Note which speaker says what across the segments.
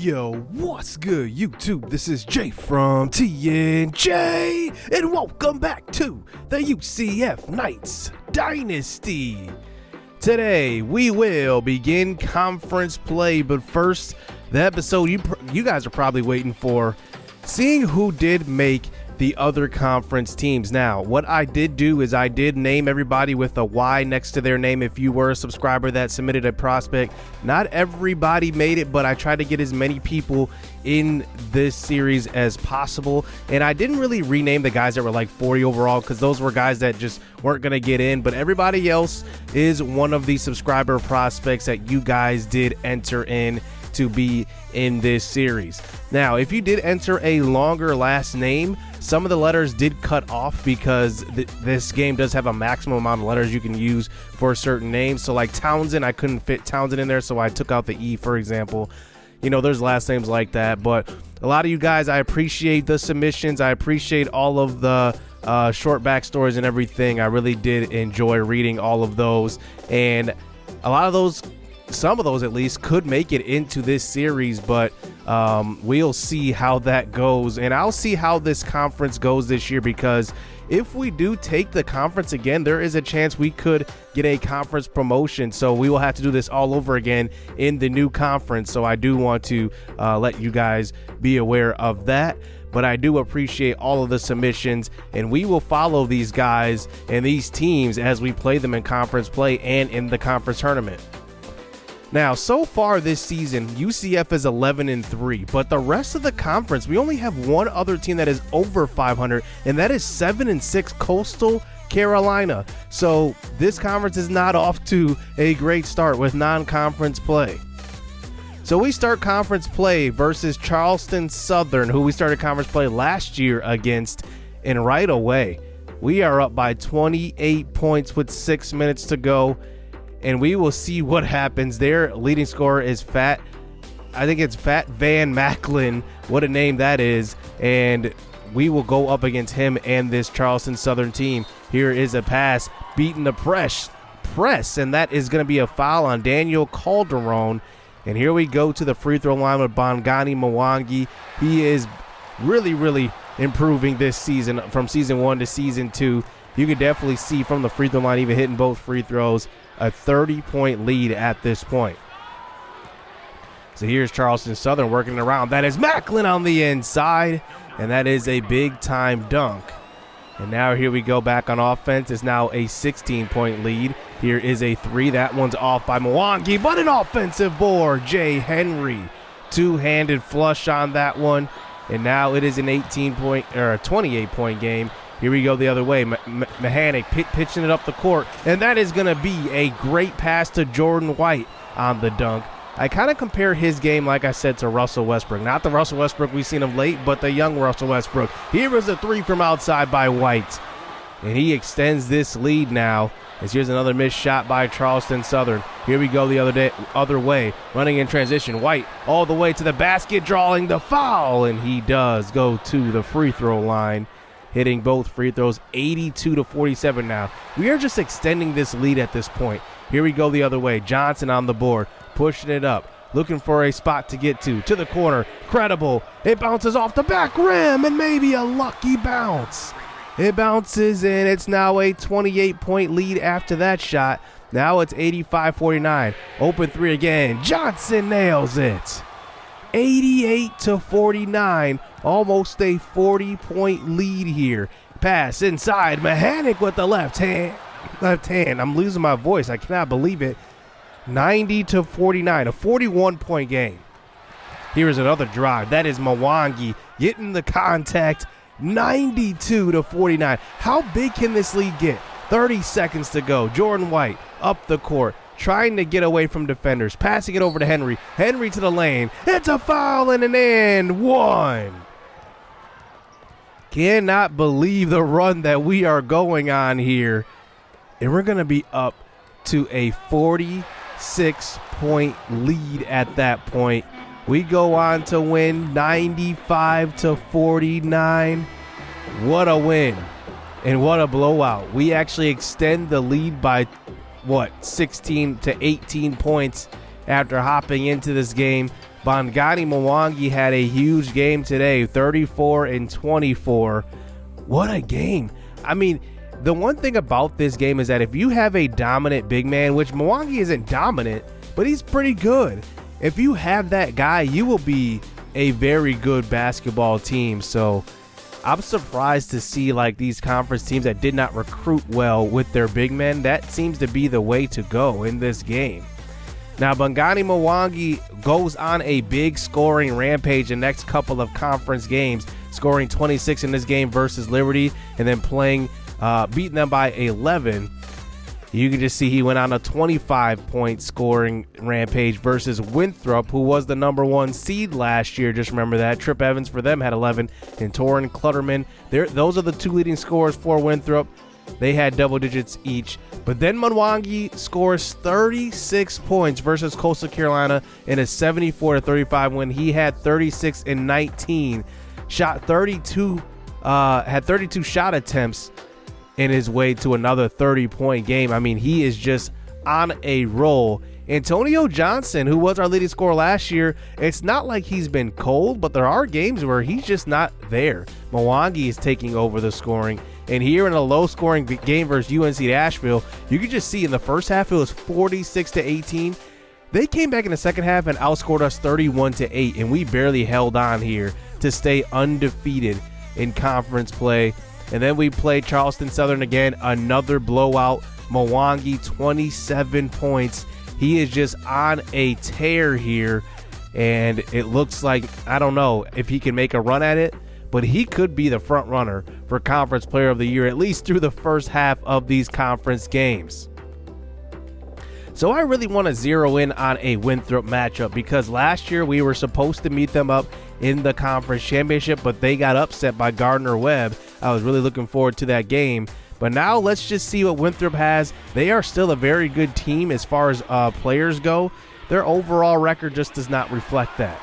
Speaker 1: Yo, what's good, YouTube? This is Jay from TNJ, and welcome back to the UCF Dynasty. Today, we will begin conference play, but first, the episode you guys are probably waiting for, seeing who did make the other conference teams. Now, what I did do is I did name everybody with a Y next to their name if you were a subscriber that submitted a prospect. Not everybody made it, but I tried to get as many people in this series as possible. And I didn't really rename the guys that were like 40 overall because those were guys that just weren't going to get in. But everybody else is one of the subscriber prospects that you guys did enter in to be in this series. Now, if you did enter a longer last name, some of the letters did cut off because this game does have a maximum amount of letters you can use for certain names. So like Townsend, I couldn't fit Townsend in there, so I took out the E, for example. You know, there's last names like that. But a lot of you guys, I appreciate the submissions. I appreciate all of the short backstories and everything. I really did enjoy reading all of those. And a lot of those, some of those at least, could make it into this series, but we'll see how that goes. And I'll see how this conference goes this year, because if we do take the conference again, there is a chance we could get a conference promotion. So we will have to do this all over again in the new conference. So I do want to let you guys be aware of that. But I do appreciate all of the submissions, and we will follow these guys and these teams as we play them in conference play and in the conference tournament. Now, so far this season, UCF is 11-3, but the rest of the conference, we only have one other team that is over 500, and that is 7-6 Coastal Carolina. So this conference is not off to a great start with non-conference play. So we start conference play versus Charleston Southern, who we started conference play last year against, and right away, we are up by 28 points with 6 minutes to go. And we will see what happens. Their leading scorer is I think it's Fat Van Macklin. What a name that is. And we will go up against him and this Charleston Southern team. Here is a pass, beating the press. And that is going to be a foul on Daniel Calderon. And here we go to the free throw line with Bongani Mwangi. He is really, really improving this season from season 1 to season 2. You can definitely see from the free throw line, even hitting both free throws, a 30-point lead at this point. So here's Charleston Southern working around. That is Macklin on the inside, and that is a big-time dunk. And now here we go back on offense. It's now a 16-point lead. Here is a three. That one's off by Mwangi, but an offensive board. Jay Henry, two-handed flush on that one. And now it is an 18-point or a 28-point game. Here we go the other way. Mahanic pitching it up the court, and that is going to be a great pass to Jordan White on the dunk. I kind of compare his game, like I said, to Russell Westbrook. Not the Russell Westbrook we've seen of late, but the young Russell Westbrook. Here is a three from outside by White, and he extends this lead now. As here's another missed shot by Charleston Southern. Here we go the other way, running in transition. White all the way to the basket, drawing the foul, and he does go to the free throw line, hitting both free throws. 82-47 now. We are just extending this lead at this point. Here we go the other way. Johnson on the board, pushing it up, looking for a spot to get to the corner. Credible. It bounces off the back rim, and maybe a lucky bounce. It bounces in. It's now a 28-point lead after that shot. Now it's 85-49. Open three again. Johnson nails it. 88-49. Almost a 40-point lead here. Pass inside. Mahanic with the left hand. I'm losing my voice. I cannot believe it. 90-49. A 41-point game. Here is another drive. That is Mwangi getting the contact. 92-49. How big can this lead get? 30 seconds to go. Jordan White up the court, trying to get away from defenders. Passing it over to Henry. Henry to the lane. It's a foul and an and one. Cannot believe the run that we are going on here. And we're going to be up to a 46-point lead at that point. We go on to win 95-49. What a win. And what a blowout. We actually extend the lead by, 16 to 18 points after hopping into this game. Bongani Mwangi had a huge game today, 34 and 24. What a game. I mean, the one thing about this game is that if you have a dominant big man, which Mwangi isn't dominant, but he's pretty good. If you have that guy, you will be a very good basketball team. So I'm surprised to see like these conference teams that did not recruit well with their big men. That seems to be the way to go in this game. Now, Bongani Mwangi goes on a big scoring rampage the next couple of conference games, scoring 26 in this game versus Liberty and then beating them by 11. You can just see he went on a 25-point scoring rampage versus Winthrop, who was the number 1 seed last year. Just remember that. Trip Evans for them had 11, and Torrin Clutterman. Those are the 2 leading scorers for Winthrop. They had double digits each. But then Mwangi scores 36 points versus Coastal Carolina in a 74-35 win. He had 36 and 19, shot 32, had 32 shot attempts in his way to another 30-point game. I mean, he is just on a roll. Antonio Johnson, who was our leading scorer last year, it's not like he's been cold, but there are games where he's just not there. Mwangi is taking over the scoring. And here in a low-scoring game versus UNC Asheville, you could just see in the first half it was 46-18. They came back in the second half and outscored us 31-8, and we barely held on here to stay undefeated in conference play. And then we played Charleston Southern again, another blowout. Mwangi, 27 points. He is just on a tear here, and it looks like, I don't know if he can make a run at it, but he could be the front runner for Conference Player of the Year, at least through the first half of these conference games. So I really want to zero in on a Winthrop matchup because last year we were supposed to meet them up in the conference championship, but they got upset by Gardner-Webb. I was really looking forward to that game. But now let's just see what Winthrop has. They are still a very good team as far as players go. Their overall record just does not reflect that.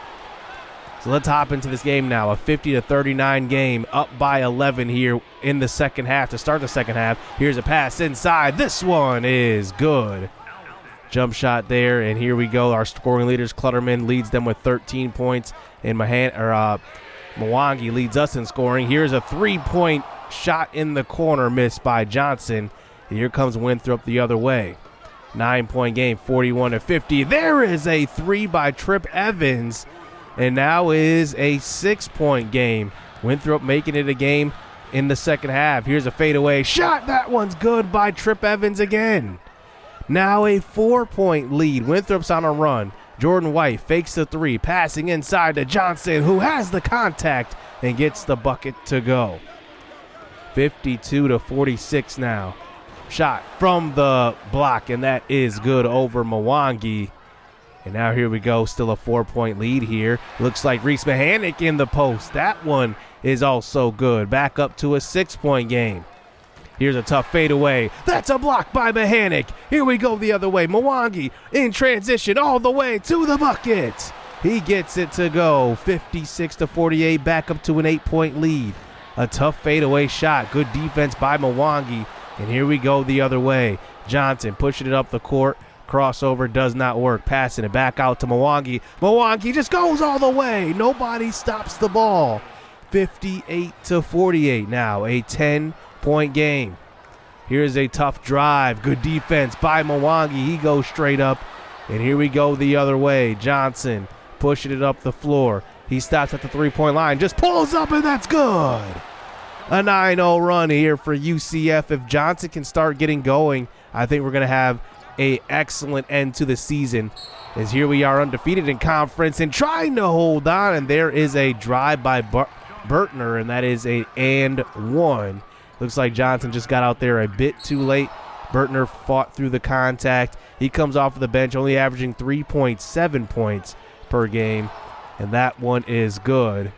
Speaker 1: So let's hop into this game now. A 50-39 game, up by 11 here in the second half. To start the second half, here's a pass inside. This one is good. Jump shot there, and here we go. Our scoring leaders, Clutterman leads them with 13 points, and Mwangi leads us in scoring. Here's a three-point shot in the corner, missed by Johnson. And here comes Winthrop the other way. 9-point game, 41-50. There is a three by Trip Evans, and now is a 6-point game. Winthrop making it a game in the second half. Here's a fadeaway shot. That one's good by Trip Evans again. Now a 4-point lead. Winthrop's on a run. Jordan White fakes the three, passing inside to Johnson, who has the contact and gets the bucket to go. 52-46 now. Shot from the block, and that is good over Mwangi. And now here we go, still a 4-point lead here. Looks like Reese Mahanick in the post. That one is also good. Back up to a 6-point game. Here's a tough fadeaway. That's a block by Mahanick. Here we go the other way. Mwangi in transition all the way to the bucket. He gets it to go. 56-48, back up to an 8-point lead. A tough fadeaway shot. Good defense by Mwangi. And here we go the other way. Johnson pushing it up the court. Crossover does not work. Passing it back out to Mwangi. Mwangi just goes all the way. Nobody stops the ball. 58-48 now. A 10-point game. Here's a tough drive. Good defense by Mwangi. He goes straight up. And here we go the other way. Johnson pushing it up the floor. He stops at the 3-point line. Just pulls up, and that's good. A 9-0 run here for UCF. If Johnson can start getting going, I think we're going to have an excellent end to the season. As here we are undefeated in conference and trying to hold on. And there is a drive by Bertner, and that is a and one. Looks like Johnson just got out there a bit too late. Bertner fought through the contact. He comes off of the bench, only averaging 3.7 points per game. And that one is good.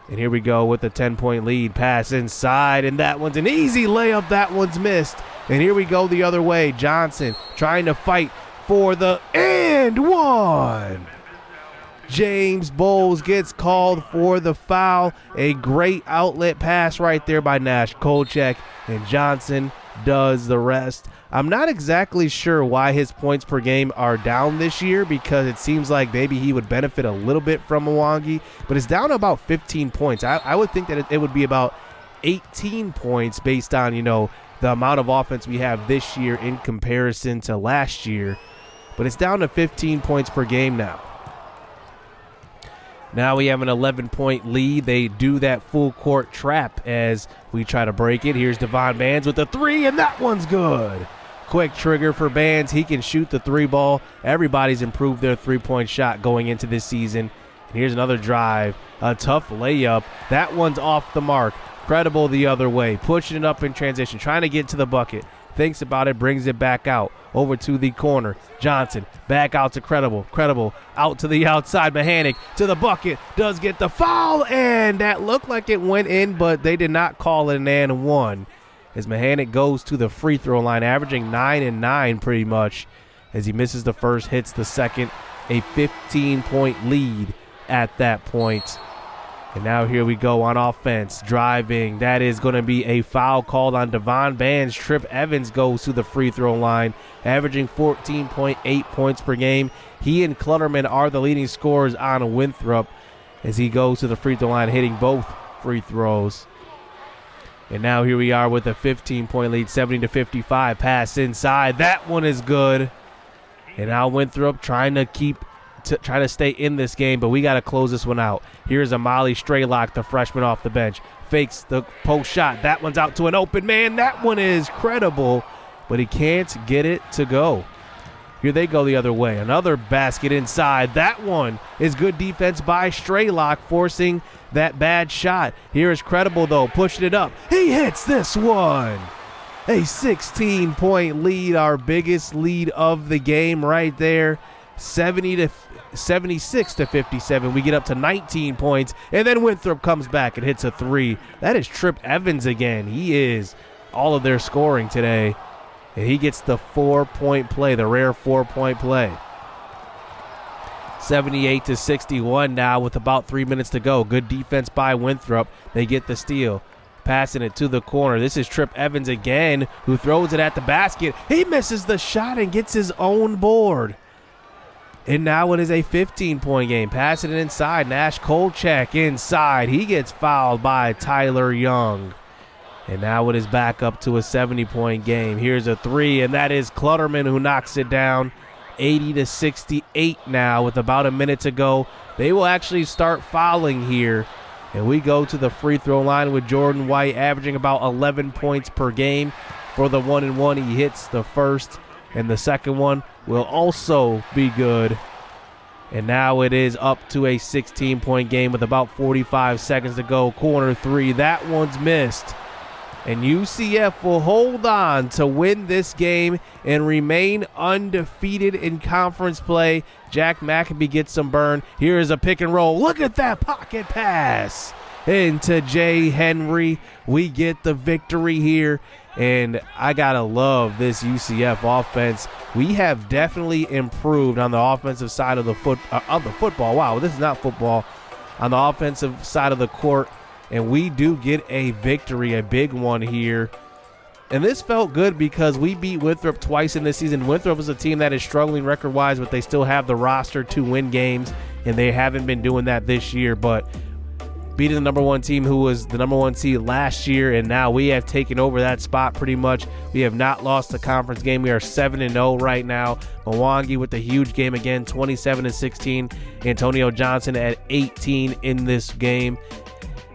Speaker 1: And here we go with the 10-point lead. Pass inside, and that one's an easy layup. That one's missed. And here we go the other way. Johnson trying to fight for the and one. James Bowles gets called for the foul. A great outlet pass right there by Nash Kolchak. And Johnson does the rest. I'm not exactly sure why his points per game are down this year, because it seems like maybe he would benefit a little bit from Mwangi, but it's down about 15 points. I would think that it would be about 18 points based on, the amount of offense we have this year in comparison to last year, but it's down to 15 points per game now. Now we have an 11-point lead. They do that full court trap as we try to break it. Here's Devon Bands with the three, and that one's good. Quick trigger for Bands. He can shoot the three ball. Everybody's improved their three-point shot going into this season. And here's another drive. A tough layup. That one's off the mark. Credible the other way. Pushing it up in transition. Trying to get to the bucket. Thinks about it. Brings it back out. Over to the corner. Johnson back out to Credible. Credible out to the outside. Mahanic to the bucket. Does get the foul. And that looked like it went in, but they did not call it an and one. As Mahanic goes to the free throw line, averaging 9 and 9 pretty much. As he misses the first, hits the second. A 15-point lead at that point. And now here we go on offense. Driving. That is going to be a foul called on Devon Bands. Trip Evans goes to the free throw line, averaging 14.8 points per game. He and Clutterman are the leading scorers on Winthrop as he goes to the free throw line, hitting both free throws. And now here we are with a 15-point lead, 70-55. Pass inside. That one is good. And now Winthrop trying to stay in this game, but we got to close this one out. Here's Amali Straylock, the freshman off the bench. Fakes the post shot. That one's out to an open man. That one is credible, but he can't get it to go. Here they go the other way. Another basket inside. That one is good defense by Straylock, forcing that bad shot. Here is Credible, though, pushing it up. He hits this one. A 16-point lead, our biggest lead of the game right there. 76-57. We get up to 19 points, and then Winthrop comes back and hits a three. That is Trip Evans again. He is all of their scoring today, and he gets the 4-point play, the rare 4-point play. 78-61 now with about 3 minutes to go. Good defense by Winthrop. They get the steal. Passing it to the corner. This is Trip Evans again, who throws it at the basket. He misses the shot and gets his own board. And now it is a 15-point game. Passing it inside. Nash Kolchak inside. He gets fouled by Tyler Young. And now it is back up to a 70-point game. Here's a three, and that is Clutterman who knocks it down. 80-68 now with about a minute to go. They will actually start fouling here. And we go to the free throw line with Jordan White averaging about 11 points per game. For the 1-and-1, he hits the first, and the second one will also be good. And now it is up to a 16-point game with about 45 seconds to go. Corner three, that one's missed. And UCF will hold on to win this game and remain undefeated in conference play. Jack McAbee gets some burn. Here is a pick and roll. Look at that pocket pass into Jay Henry. We get the victory here. And I got to love this UCF offense. We have definitely improved on the offensive side of the football. Wow, this is not football. On the offensive side of the court. And we do get a victory, a big one here. And this felt good because we beat Winthrop twice in this season. Winthrop is a team that is struggling record-wise, but they still have the roster to win games, and they haven't been doing that this year. But beating the number one team who was the number one seed last year, and now we have taken over that spot pretty much. We have not lost the conference game. We are 7-0 right now. Mwangi with a huge game again, 27-16. Antonio Johnson at 18 in this game.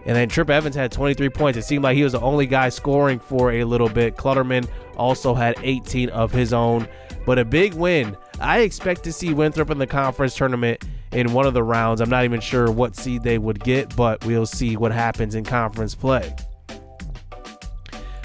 Speaker 1: And then Trip Evans had 23 points. It seemed like he was the only guy scoring for a little bit. Clutterman also had 18 of his own. But a big win. I expect to see Winthrop in the conference tournament in one of the rounds. I'm not even sure what seed they would get, but we'll see what happens in conference play.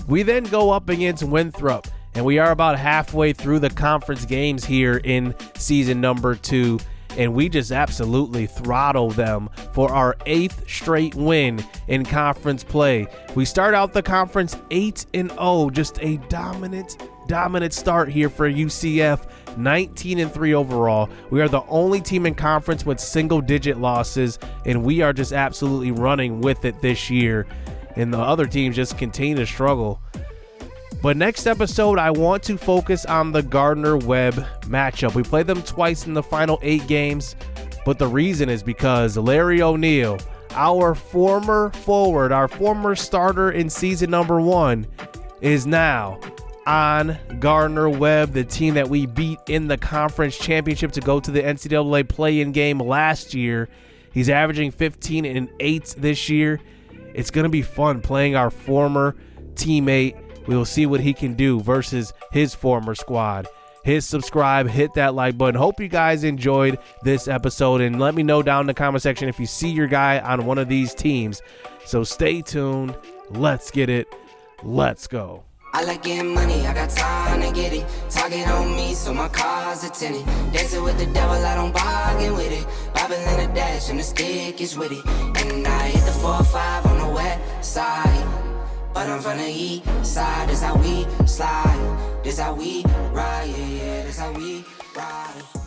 Speaker 1: We then go up against Winthrop, and we are about halfway through the conference games here in season number 2. And we just absolutely throttle them for our 8th straight win in conference play. We start out the conference 8-0, just a dominant start here for UCF, 19-3 overall. We are the only team in conference with single-digit losses, and we are just absolutely running with it this year. And the other teams just continue to struggle. But next episode, I want to focus on the Gardner-Webb matchup. We played them twice in the final 8 games, but the reason is because Larry O'Neal, our former forward, our former starter in season number 1, is now on Gardner-Webb, the team that we beat in the conference championship to go to the NCAA play-in game last year. He's averaging 15 and 8 this year. It's going to be fun playing our former teammate. We will see what he can do versus his former squad. Hit subscribe, hit that like button. Hope you guys enjoyed this episode, and let me know down in the comment section if you see your guy on one of these teams. So stay tuned. Let's get it. Let's go.
Speaker 2: I like getting money, I got time to get it. Target on me, so my car's a tenant. Dancing with the devil, I don't bargain with it. Bobbing in the dash, and the stick is with it. And I hit the 4-5 on the west side. But I'm from the east side, this how we slide. This how we ride, yeah, this how we ride.